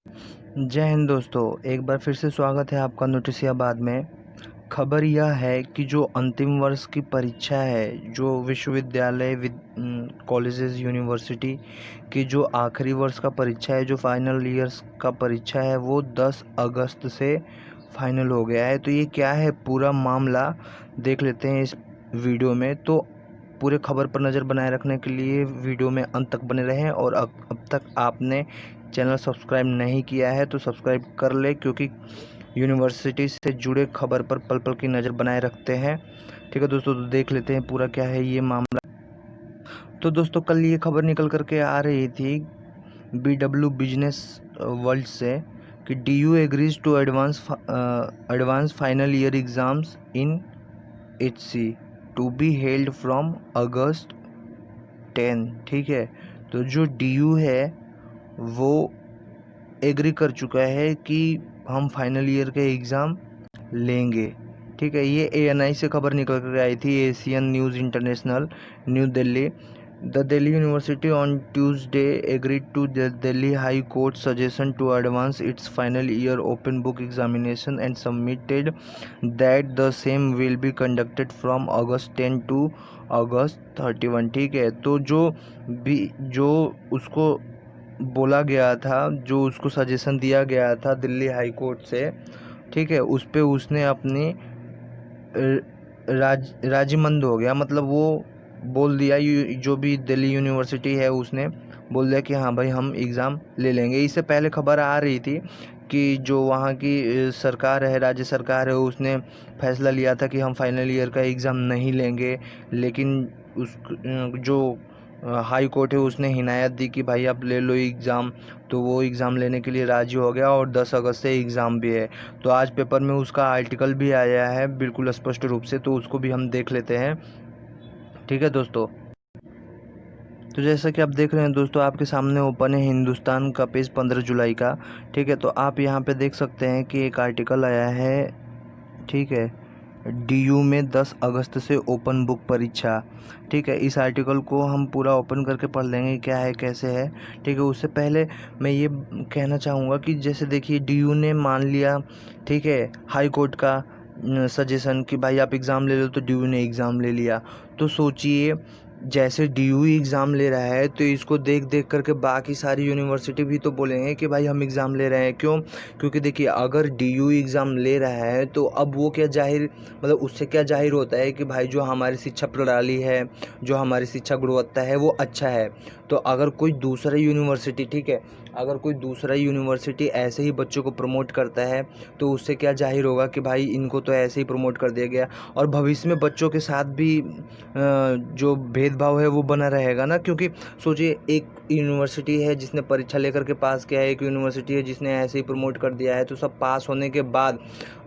जय हिंद दोस्तों, एक बार फिर से स्वागत है आपका नोटिसियाबाद में। खबर यह है कि जो अंतिम वर्ष की परीक्षा है, जो विश्वविद्यालय कॉलेजेस यूनिवर्सिटी की जो आखिरी वर्ष का परीक्षा है, जो फाइनल ईयर्स का परीक्षा है, वो 10 अगस्त से फाइनल हो गया है। तो ये क्या है पूरा मामला, देख लेते हैं इस वीडियो में। तो पूरे खबर पर नज़र बनाए रखने के लिए वीडियो में अंत तक बने रहें, और अब तक आपने चैनल सब्सक्राइब नहीं किया है तो सब्सक्राइब कर ले, क्योंकि यूनिवर्सिटी से जुड़े खबर पर पल पल की नज़र बनाए रखते हैं। ठीक है दोस्तों, तो देख लेते हैं पूरा क्या है ये मामला। तो दोस्तों, कल ये खबर निकल करके आ रही थी BW बिजनेस वर्ल्ड से कि DU agrees to advance final year exams in HC to be held from August 10। ठीक है, तो जो DU है वो एग्री कर चुका है कि हम फाइनल ईयर के एग्ज़ाम लेंगे। ठीक है, ये ANI से खबर निकल कर आई थी, Asian news international, new Delhi. The Delhi university on Tuesday agreed to the Delhi high court suggestion to advance its final year open book examination and submitted that the same will be conducted from August 10 to August 31। ठीक है, तो जो उसको बोला गया था, जो उसको सजेशन दिया गया था दिल्ली हाई कोर्ट से, ठीक है, उस पे उसने अपनी राजीमंद हो गया। मतलब वो बोल दिया, जो भी दिल्ली यूनिवर्सिटी है उसने बोल दिया कि हाँ भाई, हम एग्ज़ाम ले लेंगे। इससे पहले खबर आ रही थी कि जो वहाँ की सरकार है, राज्य सरकार है, उसने फैसला लिया था कि हम फाइनल ईयर का एग्ज़ाम नहीं लेंगे। लेकिन उस जो हाई कोर्ट है उसने हिदायत दी कि भाई आप ले लो एग्ज़ाम। तो वो एग्ज़ाम लेने के लिए राज़ी हो गया, और 10 अगस्त से एग्ज़ाम भी है। तो आज पेपर में उसका आर्टिकल भी आया है बिल्कुल स्पष्ट रूप से, तो उसको भी हम देख लेते हैं। ठीक है दोस्तों, तो जैसा कि आप देख रहे हैं दोस्तों, आपके सामने ओपन है हिंदुस्तान का पेज 15 जुलाई का। ठीक है, तो आप यहाँ पे देख सकते हैं कि एक आर्टिकल आया है। ठीक है, DU में 10 अगस्त से ओपन बुक परीक्षा। ठीक है, इस आर्टिकल को हम पूरा ओपन करके पढ़ लेंगे क्या है कैसे है। ठीक है, उससे पहले मैं ये कहना चाहूँगा कि जैसे देखिए, DU ने मान लिया, ठीक है, हाई कोर्ट का सजेशन कि भाई आप एग्ज़ाम ले लो, तो DU ने एग्ज़ाम ले लिया। तो सोचिए, जैसे DU एग्ज़ाम ले रहा है, तो इसको देख देख करके बाकी सारी यूनिवर्सिटी भी तो बोलेंगे कि भाई हम एग्ज़ाम ले रहे हैं। क्यों? क्योंकि देखिए, अगर DU एग्ज़ाम ले रहा है तो अब वो क्या जाहिर, मतलब उससे क्या जाहिर होता है कि भाई जो हमारी शिक्षा प्रणाली है, जो हमारी शिक्षा गुणवत्ता है, वो अच्छा है। तो अगर कोई दूसरा यूनिवर्सिटी, ठीक है, अगर कोई दूसरा यूनिवर्सिटी ऐसे ही बच्चों को प्रमोट करता है, तो उससे क्या जाहिर होगा कि भाई इनको तो ऐसे ही प्रमोट कर दिया गया। और भविष्य में बच्चों के साथ भी जो भेदभाव है वो बना रहेगा ना। क्योंकि सोचिए, एक यूनिवर्सिटी है जिसने परीक्षा लेकर के पास किया है, एक यूनिवर्सिटी है जिसने ऐसे ही प्रमोट कर दिया है। तो सब पास होने के बाद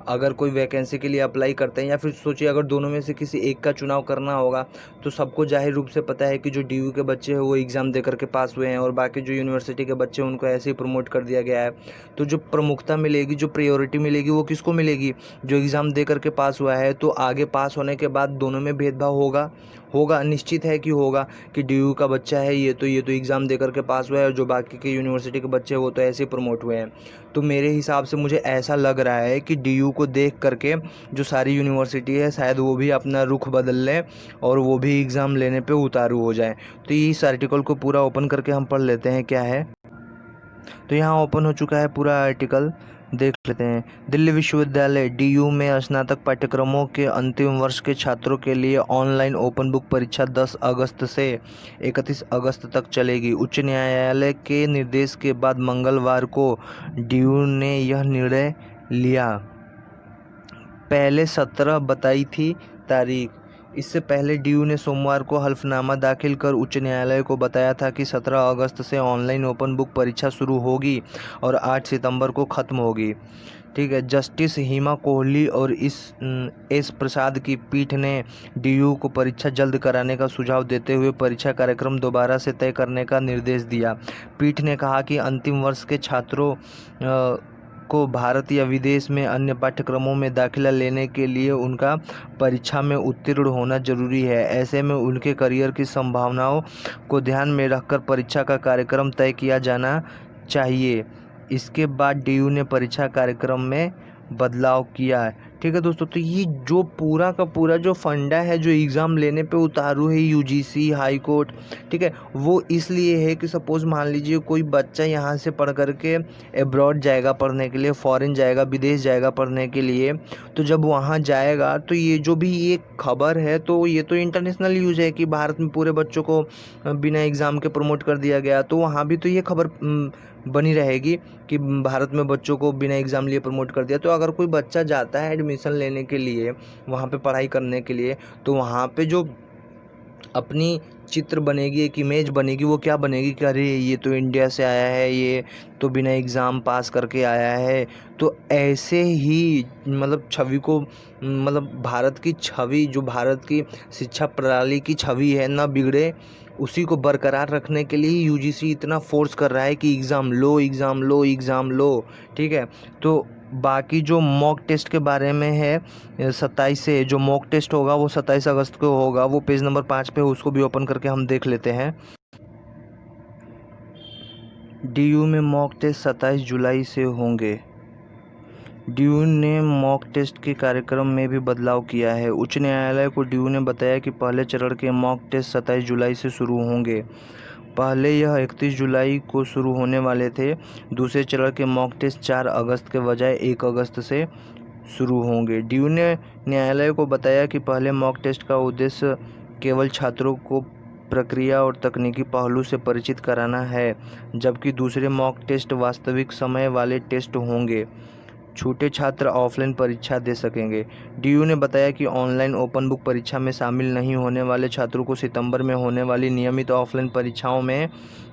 अगर कोई वैकेंसी के लिए अप्लाई करते हैं, या फिर सोचिए अगर दोनों में से किसी एक का चुनाव करना होगा, तो सबको जाहिर रूप से पता है कि जो DU के बच्चे हैं वो एग्ज़ाम दे करके पास हुए हैं, और बाकी जो यूनिवर्सिटी के बच्चे हैं उनको ऐसे ही प्रमोट कर दिया गया है। तो जो प्रमुखता मिलेगी, जो प्रायोरिटी मिलेगी, वो किसको मिलेगी? जो एग्ज़ाम दे करके पास हुआ है। तो आगे पास होने के बाद दोनों में भेदभाव होगा, होगा, निश्चित है कि होगा, कि DU का बच्चा है ये तो एग्ज़ाम दे करके पास हुआ है, और जो बाकी के यूनिवर्सिटी के बच्चे हैं वो तो ऐसे ही प्रमोट हुए हैं। तो मेरे हिसाब से मुझे ऐसा लग रहा है कि DU को देख करके जो सारी यूनिवर्सिटी है, शायद वो भी अपना रुख बदल लें और वो भी एग्ज़ाम लेने पे उतारू हो जाएं। तो इस आर्टिकल को पूरा ओपन करके हम पढ़ लेते हैं क्या है। तो यहाँ ओपन हो चुका है पूरा आर्टिकल, देख लेते हैं। दिल्ली विश्वविद्यालय DU में स्नातक पाठ्यक्रमों के अंतिम वर्ष के छात्रों के लिए ऑनलाइन ओपन बुक परीक्षा 10 अगस्त से 31 अगस्त तक चलेगी। उच्च न्यायालय के निर्देश के बाद मंगलवार को DU ने यह निर्णय लिया। पहले 17 बताई थी तारीख। इससे पहले DU ने सोमवार को हल्फनामा दाखिल कर उच्च न्यायालय को बताया था कि 17 अगस्त से ऑनलाइन ओपन बुक परीक्षा शुरू होगी और 8 सितंबर को ख़त्म होगी। ठीक है, जस्टिस हिमा कोहली और एस प्रसाद की पीठ ने DU को परीक्षा जल्द कराने का सुझाव देते हुए परीक्षा कार्यक्रम दोबारा से तय करने का निर्देश दिया। पीठ ने कहा कि अंतिम वर्ष के छात्रों को भारत या विदेश में अन्य पाठ्यक्रमों में दाखिला लेने के लिए उनका परीक्षा में उत्तीर्ण होना जरूरी है। ऐसे में उनके करियर की संभावनाओं को ध्यान में रखकर परीक्षा का कार्यक्रम तय किया जाना चाहिए। इसके बाद डीयू ने परीक्षा कार्यक्रम में बदलाव किया है। ठीक है दोस्तों, तो ये जो पूरा का पूरा जो फंडा है जो एग्ज़ाम लेने पे उतारू है यूजीसी हाई कोर्ट, ठीक है, वो इसलिए है कि सपोज़ मान लीजिए कोई बच्चा यहाँ से पढ़ कर के एब्रॉड जाएगा पढ़ने के लिए, फॉरेन जाएगा, विदेश जाएगा पढ़ने के लिए, तो जब वहाँ जाएगा तो ये जो भी ये खबर है तो ये तो इंटरनेशनल न्यूज़ है कि भारत में पूरे बच्चों को बिना एग्ज़ाम के प्रमोट कर दिया गया, तो वहाँ भी तो ये खबर बनी रहेगी कि भारत में बच्चों को बिना एग्ज़ाम लिए प्रमोट कर दिया। तो अगर कोई बच्चा जाता है एडमिशन लेने के लिए, वहाँ पे पढ़ाई करने के लिए, तो वहाँ पे जो अपनी चित्र बनेगी, एक इमेज बनेगी, वो क्या बनेगी कि अरे ये तो इंडिया से आया है, ये तो बिना एग्ज़ाम पास करके आया है। तो ऐसे ही मतलब छवि को, मतलब भारत की छवि, जो भारत की शिक्षा प्रणाली की छवि है ना बिगड़े, उसी को बरकरार रखने के लिए यूजीसी इतना फोर्स कर रहा है कि एग्ज़ाम लो, एग्ज़ाम लो, एग्ज़ाम लो। ठीक है, तो बाकी जो मॉक टेस्ट के बारे में है, 27 से जो मॉक टेस्ट होगा वो 27 अगस्त को होगा, वो पेज नंबर 5 पे, उसको भी ओपन करके हम देख लेते हैं। डीयू में मॉक टेस्ट 27 जुलाई से होंगे। डीयू ने मॉक टेस्ट के कार्यक्रम में भी बदलाव किया है। उच्च न्यायालय को डीयू ने बताया कि पहले चरण के मॉक टेस्ट 27 जुलाई से शुरू होंगे। पहले यह 31 जुलाई को शुरू होने वाले थे। दूसरे चरण के मॉक टेस्ट 4 अगस्त के बजाय 1 अगस्त से शुरू होंगे। डीयू ने न्यायालय को बताया कि पहले मॉक टेस्ट का उद्देश्य केवल छात्रों को प्रक्रिया और तकनीकी पहलू से परिचित कराना है, जबकि दूसरे मॉक टेस्ट वास्तविक समय वाले टेस्ट होंगे। छूटे छात्र ऑफलाइन परीक्षा दे सकेंगे। डीयू ने बताया कि ऑनलाइन ओपन बुक परीक्षा में शामिल नहीं होने वाले छात्रों को सितंबर में होने वाली नियमित ऑफलाइन परीक्षाओं में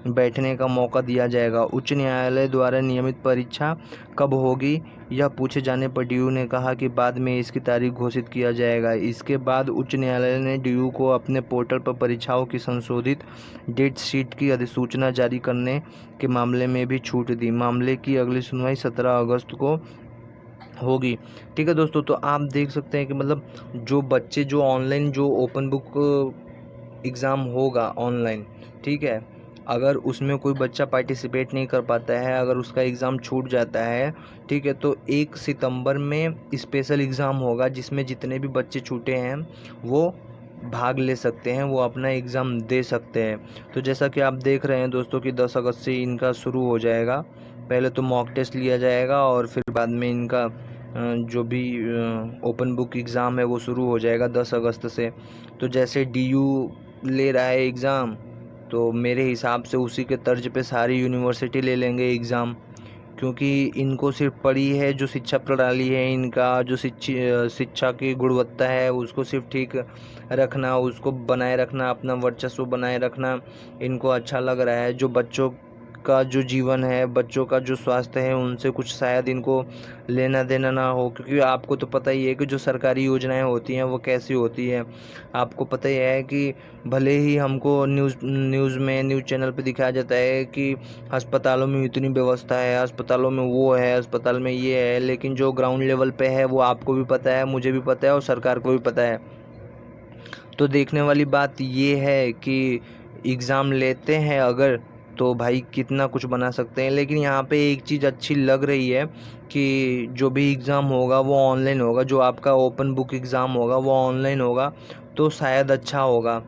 बैठने का मौका दिया जाएगा। उच्च न्यायालय द्वारा नियमित परीक्षा कब होगी, यह पूछे जाने पर डीयू ने कहा कि बाद में इसकी तारीख घोषित किया जाएगा। इसके बाद उच्च न्यायालय ने डीयू को अपने पोर्टल पर परीक्षाओं की संशोधित डेट शीट की अधिसूचना जारी करने के मामले में भी छूट दी। मामले की अगली सुनवाई 17 अगस्त को होगी। ठीक है दोस्तों, तो आप देख सकते हैं कि मतलब जो बच्चे जो ऑनलाइन जो ओपन बुक एग्ज़ाम होगा ऑनलाइन, ठीक है, अगर उसमें कोई बच्चा पार्टिसिपेट नहीं कर पाता है, अगर उसका एग्ज़ाम छूट जाता है, ठीक है, तो 1 सितंबर में स्पेशल एग्ज़ाम होगा जिसमें जितने भी बच्चे छूटे हैं वो भाग ले सकते हैं, वो अपना एग्ज़ाम दे सकते हैं। तो जैसा कि आप देख रहे हैं दोस्तों कि 10 अगस्त से इनका शुरू हो जाएगा। पहले तो मॉक टेस्ट लिया जाएगा और फिर बाद में इनका जो भी ओपन बुक एग्ज़ाम है वो शुरू हो जाएगा 10 अगस्त से। तो जैसे डीयू ले रहा है एग्ज़ाम, तो मेरे हिसाब से उसी के तर्ज पे सारी यूनिवर्सिटी ले लेंगे एग्ज़ाम, क्योंकि इनको सिर्फ पड़ी है जो शिक्षा प्रणाली है, इनका जो शिक्षा की गुणवत्ता है उसको सिर्फ ठीक रखना, उसको बनाए रखना, अपना वर्चस्व बनाए रखना इनको अच्छा लग रहा है। जो बच्चों का जो जीवन है, बच्चों का जो स्वास्थ्य है, उनसे कुछ शायद इनको लेना देना ना हो, क्योंकि आपको तो पता ही है कि जो सरकारी योजनाएं होती हैं वो कैसी होती है। आपको पता ही है कि भले ही हमको न्यूज़ चैनल पे दिखाया जाता है कि अस्पतालों में इतनी व्यवस्था है, अस्पतालों में वो है, अस्पताल में ये है, लेकिन जो ग्राउंड लेवल पे है वो आपको भी पता है, मुझे भी पता है और सरकार को भी पता है। तो देखने वाली बात ये है कि एग्ज़ाम लेते हैं अगर, तो भाई कितना कुछ बना सकते हैं। लेकिन यहाँ पे एक चीज़ अच्छी लग रही है कि जो भी एग्ज़ाम होगा वो ऑनलाइन होगा, जो आपका ओपन बुक एग्ज़ाम होगा वो ऑनलाइन होगा, तो शायद अच्छा होगा,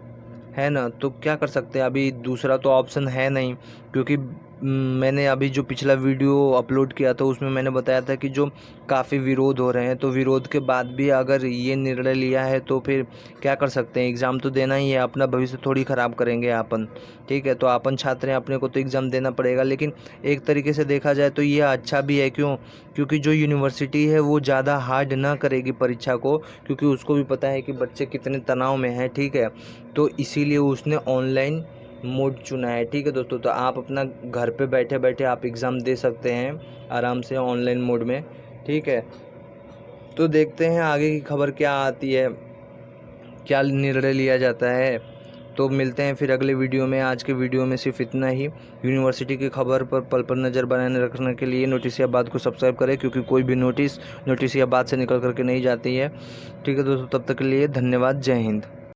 है ना। तो क्या कर सकते हैं, अभी दूसरा तो ऑप्शन है नहीं, क्योंकि मैंने अभी जो पिछला वीडियो अपलोड किया था उसमें मैंने बताया था कि जो काफ़ी विरोध हो रहे हैं, तो विरोध के बाद भी अगर ये निर्णय लिया है तो फिर क्या कर सकते हैं, एग्ज़ाम तो देना ही है, अपना भविष्य थोड़ी ख़राब करेंगे अपन। ठीक है, तो अपन छात्र हैं, अपने को तो एग्ज़ाम देना पड़ेगा। लेकिन एक तरीके से देखा जाए तो ये अच्छा भी है, क्योंकि जो यूनिवर्सिटी है वो ज़्यादा हार्ड ना करेगी परीक्षा को, क्योंकि उसको भी पता है कि बच्चे कितने तनाव में हैं। ठीक है, तो इसीलिए उसने ऑनलाइन मोड चुना है। ठीक है दोस्तों, तो आप अपना घर पे बैठे बैठे आप एग्ज़ाम दे सकते हैं आराम से ऑनलाइन मोड में। ठीक है, तो देखते हैं आगे की खबर क्या आती है, क्या निर्णय लिया जाता है। तो मिलते हैं फिर अगले वीडियो में। आज के वीडियो में सिर्फ इतना ही। यूनिवर्सिटी की खबर पर पल पर नज़र बनाए रखने के लिए नोटिसियाबाद को सब्सक्राइब करें, क्योंकि कोई भी नोटिसियाबाद से निकल करके नहीं जाती है। ठीक है दोस्तों, तब तक के लिए धन्यवाद। जय हिंद।